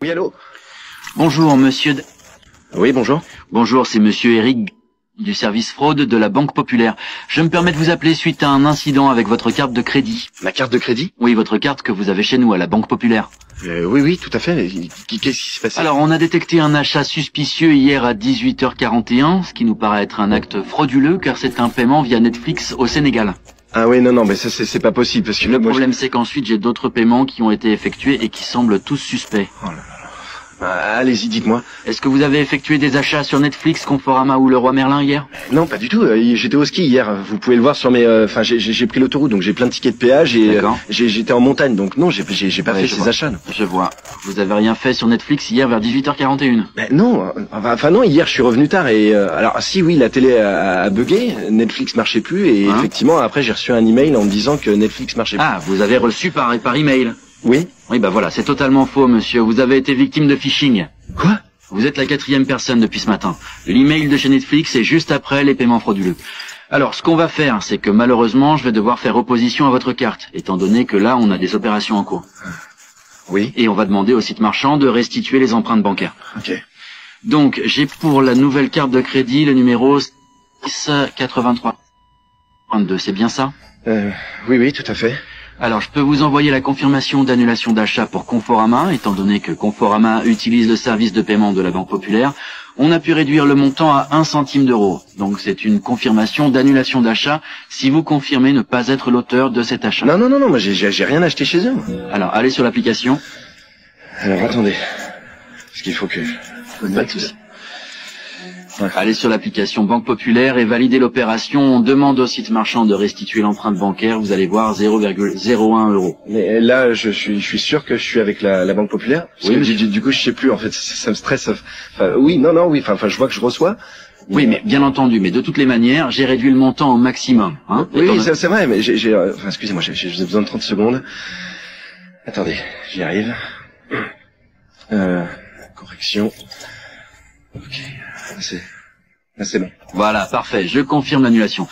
Oui, allô? Bonjour, monsieur. Oui, bonjour. Bonjour, c'est monsieur Eric du service fraude de la Banque Populaire. Je me permets de vous appeler suite à un incident avec votre carte de crédit. Ma carte de crédit? Oui, votre carte que vous avez chez nous à la Banque Populaire. Oui, tout à fait. Qu'est-ce qui s'est passé? Alors, on a détecté un achat suspicieux hier à 18h41, ce qui nous paraît être un acte frauduleux car c'est un paiement via Netflix au Sénégal. Ah oui, non, mais ça, c'est pas possible parce que Le problème, c'est qu'ensuite, j'ai d'autres paiements qui ont été effectués et qui semblent tous suspects. Oh là là. Allez-y, dites-moi. Est-ce que vous avez effectué des achats sur Netflix, Conforama ou Leroy Merlin hier? Non, pas du tout. J'étais au ski hier. Vous pouvez le voir sur mes... Enfin, j'ai pris l'autoroute, donc j'ai plein de tickets de péage et j'étais en montagne. Donc non, j'ai pas fait ces achats. Je vois. Vous avez rien fait sur Netflix hier vers 18h41? Non, enfin non, hier je suis revenu tard et... alors si, oui, la télé a bugué, Netflix marchait plus et effectivement, après j'ai reçu un email en me disant que Netflix marchait plus. Ah, vous avez reçu par email? Oui. Oui, bah voilà, c'est totalement faux, monsieur. Vous avez été victime de phishing. Quoi? Vous êtes la 4e personne depuis ce matin. L'email de chez Netflix est juste après les paiements frauduleux. Alors, ce qu'on va faire, c'est que malheureusement, je vais devoir faire opposition à votre carte, étant donné que là, on a des opérations en cours. Oui. Et on va demander au site marchand de restituer les empreintes bancaires. Ok. Donc, j'ai pour la nouvelle carte de crédit le numéro 68322, c'est bien ça? Oui, tout à fait. Alors, je peux vous envoyer la confirmation d'annulation d'achat pour Conforama, étant donné que Conforama utilise le service de paiement de la Banque Populaire. On a pu réduire le montant à 1 centime d'euro. Donc, c'est une confirmation d'annulation d'achat si vous confirmez ne pas être l'auteur de cet achat. Non, moi j'ai rien acheté chez eux. Alors, allez sur l'application. Alors, attendez. Parce qu'il faut que... Pas de souci. Allez sur l'application Banque Populaire et validez l'opération. On demande au site marchand de restituer l'empreinte bancaire. Vous allez voir 0,01 €. Mais là, je suis sûr que je suis avec la Banque Populaire. Parce que du coup, je sais plus. En fait, ça me stresse. Enfin, oui. Enfin, je vois que je reçois. Oui, mais bien entendu. Mais de toutes les manières, j'ai réduit le montant au maximum. Hein, oui, c'est vrai. Mais enfin, excusez-moi, j'ai besoin de 30 secondes. Attendez, j'y arrive. Correction. Ok. C'est bon. Voilà, parfait. Je confirme l'annulation.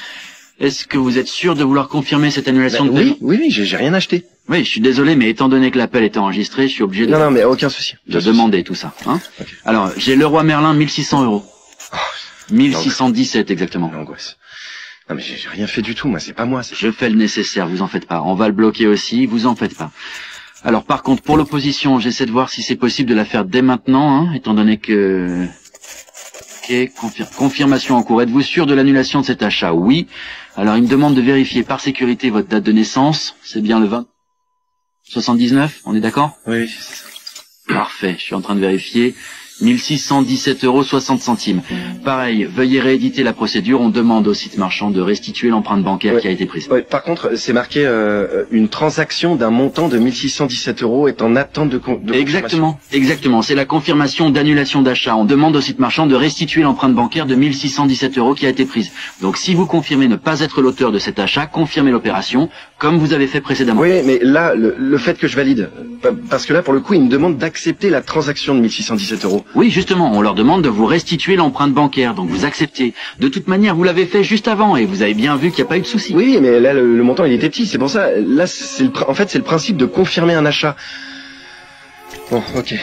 Est-ce que vous êtes sûr de vouloir confirmer cette annulation de paiement? Oui, j'ai rien acheté. Oui, je suis désolé, mais étant donné que l'appel était enregistré, je suis obligé de... Non, mais aucun souci. De demander tout ça. Hein okay. Alors, j'ai Leroy Merlin, 1600 €. 1617 exactement. L'angoisse. Non, mais j'ai rien fait du tout, moi, c'est pas moi. Je fais le nécessaire, vous en faites pas. On va le bloquer aussi, vous en faites pas. Alors, par contre, pour l'opposition, j'essaie de voir si c'est possible de la faire dès maintenant, hein, étant donné que... Ok, confirmation en cours. Êtes-vous sûr de l'annulation de cet achat? Oui. Alors, il me demande de vérifier par sécurité votre date de naissance. C'est bien le 20 79, on est d'accord? Oui. Parfait, je suis en train de vérifier. 1617,60 €. Pareil, veuillez rééditer la procédure. On demande au site marchand de restituer l'empreinte bancaire qui a été prise. Ouais, par contre, c'est marqué une transaction d'un montant de 1617 € est en attente de Exactement. C'est la confirmation d'annulation d'achat. On demande au site marchand de restituer l'empreinte bancaire de 1617 € qui a été prise. Donc, si vous confirmez ne pas être l'auteur de cet achat, confirmez l'opération, comme vous avez fait précédemment. Oui, mais là, le fait que je valide, parce que là, pour le coup, il me demande d'accepter la transaction de 1617 €. Oui, justement, on leur demande de vous restituer l'empreinte bancaire, donc vous acceptez. De toute manière, vous l'avez fait juste avant et vous avez bien vu qu'il n'y a pas eu de souci. Oui, mais là, le montant, il était petit, c'est pour ça. Là, en fait, c'est le principe de confirmer un achat. Bon, ok.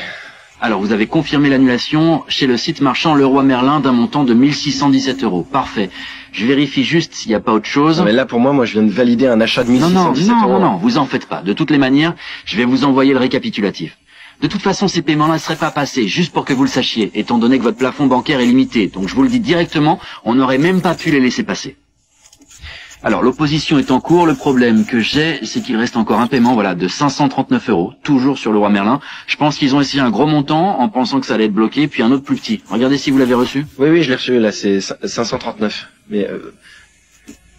Alors, vous avez confirmé l'annulation chez le site marchand Leroy Merlin d'un montant de 1617 €. Parfait. Je vérifie juste s'il n'y a pas autre chose. Non, mais là, pour moi, je viens de valider un achat de 1617 €. Non, vous en faites pas. De toutes les manières, je vais vous envoyer le récapitulatif. De toute façon, ces paiements-là ne seraient pas passés, juste pour que vous le sachiez, étant donné que votre plafond bancaire est limité. Donc je vous le dis directement, on n'aurait même pas pu les laisser passer. Alors, l'opposition est en cours. Le problème que j'ai, c'est qu'il reste encore un paiement, voilà, de 539 €, toujours sur Leroy Merlin. Je pense qu'ils ont essayé un gros montant en pensant que ça allait être bloqué, puis un autre plus petit. Regardez si vous l'avez reçu. Oui, je l'ai reçu, là, c'est 539. Mais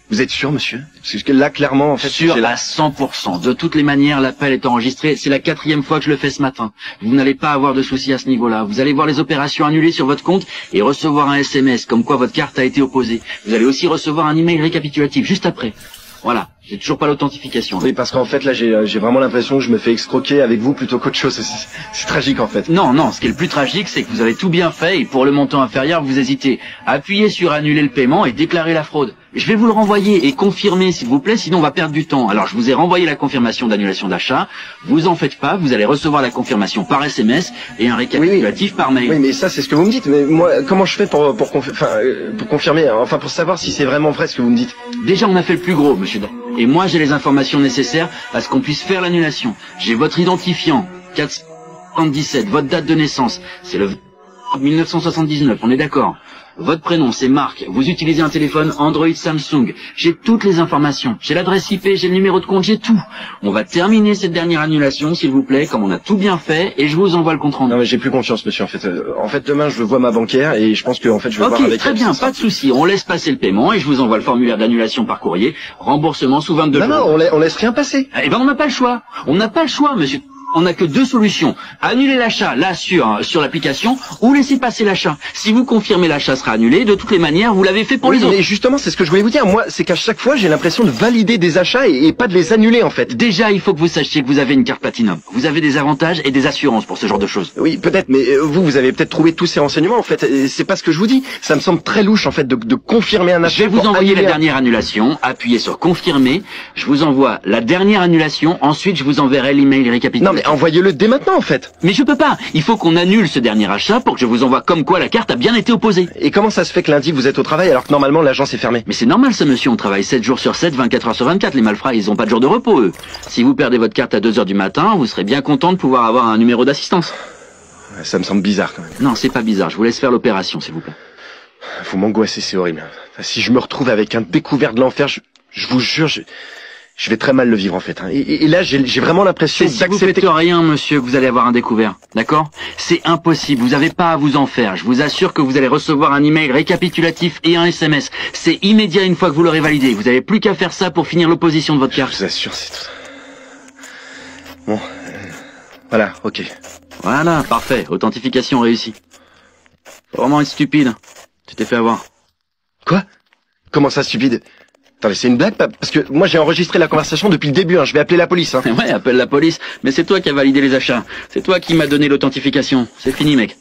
vous êtes sûr, monsieur? Parce que là, clairement, en fait... Sûr à 100%. De toutes les manières, l'appel est enregistré. C'est la 4e fois que je le fais ce matin. Vous n'allez pas avoir de soucis à ce niveau-là. Vous allez voir les opérations annulées sur votre compte et recevoir un SMS comme quoi votre carte a été opposée. Vous allez aussi recevoir un email récapitulatif juste après. Voilà. J'ai toujours pas l'authentification. Oui, parce qu'en fait, là, j'ai vraiment l'impression que je me fais escroquer avec vous plutôt qu'autre chose. C'est tragique, en fait. Non, non, ce qui est le plus tragique, c'est que vous avez tout bien fait et pour le montant inférieur, vous hésitez. Appuyez sur annuler le paiement et déclarer la fraude. Je vais vous le renvoyer et confirmer, s'il vous plaît, sinon on va perdre du temps. Alors, je vous ai renvoyé la confirmation d'annulation d'achat. Vous en faites pas, vous allez recevoir la confirmation par SMS et un récapitulatif par mail. Oui, mais ça, c'est ce que vous me dites. Mais moi, comment je fais pour confirmer, enfin, pour savoir si c'est vraiment vrai ce que vous me dites? Déjà, on a fait le plus gros, monsieur. Et moi, j'ai les informations nécessaires à ce qu'on puisse faire l'annulation. J'ai votre identifiant, 477, votre date de naissance, c'est le 1979, on est d'accord. Votre prénom, c'est Marc. Vous utilisez un téléphone Android Samsung. J'ai toutes les informations. J'ai l'adresse IP, j'ai le numéro de compte, j'ai tout. On va terminer cette dernière annulation, s'il vous plaît, comme on a tout bien fait, et je vous envoie le compte rendu. Non, mais j'ai plus confiance, monsieur. En fait, demain, je vois ma banquière et je pense que, en fait, je vais voir avec elle. Ok, très bien, pas de souci. On laisse passer le paiement et je vous envoie le formulaire d'annulation par courrier. Remboursement sous 22 jours. Non, on laisse rien passer. Eh ben, on n'a pas le choix. On n'a pas le choix, monsieur. On n'a que deux solutions. Annuler l'achat, là, sur l'application, ou laisser passer l'achat. Si vous confirmez l'achat sera annulé, de toutes les manières, vous l'avez fait pour les autres. Mais justement, c'est ce que je voulais vous dire. Moi, c'est qu'à chaque fois, j'ai l'impression de valider des achats et pas de les annuler, en fait. Déjà, il faut que vous sachiez que vous avez une carte Platinum. Vous avez des avantages et des assurances pour ce genre de choses. Oui, peut-être, mais vous avez peut-être trouvé tous ces renseignements, en fait. C'est pas ce que je vous dis. Ça me semble très louche, en fait, de confirmer un achat. Je vais vous envoyer la dernière annulation. Appuyez sur confirmer. Je vous envoie la dernière annulation. Ensuite, je vous enverrai l'email récapitulatif. Non, mais envoyez-le dès maintenant, en fait. Mais je peux pas. Il faut qu'on annule ce dernier achat pour que je vous envoie comme quoi la carte a bien été opposée. Et comment ça se fait que lundi vous êtes au travail alors que normalement l'agence est fermée? Mais c'est normal ça, monsieur. On travaille 7 jours sur 7, 24 heures sur 24. Les malfrats, ils ont pas de jour de repos, eux. Si vous perdez votre carte à 2 heures du matin, vous serez bien content de pouvoir avoir un numéro d'assistance. Ça me semble bizarre, quand même. Non, c'est pas bizarre. Je vous laisse faire l'opération, s'il vous plaît. Vous m'angoissez, c'est horrible. Si je me retrouve avec un découvert de l'enfer, je vous jure, je vais très mal le vivre, en fait. Et là, j'ai vraiment l'impression d'accepter... Si vous faites rien, monsieur, que vous allez avoir un découvert. D'accord? C'est impossible. Vous n'avez pas à vous en faire. Je vous assure que vous allez recevoir un email récapitulatif et un SMS. C'est immédiat une fois que vous l'aurez validé. Vous n'avez plus qu'à faire ça pour finir l'opposition de votre carte. Je vous assure, c'est tout. Bon. Voilà, ok. Voilà, parfait. Authentification réussie. Faut vraiment être stupide. Tu t'es fait avoir. Quoi? Comment ça, stupide? Attendez, c'est une blague? Parce que moi j'ai enregistré la conversation depuis le début, je vais appeler la police. Ouais, appelle la police. Mais c'est toi qui as validé les achats. C'est toi qui m'as donné l'authentification. C'est fini, mec.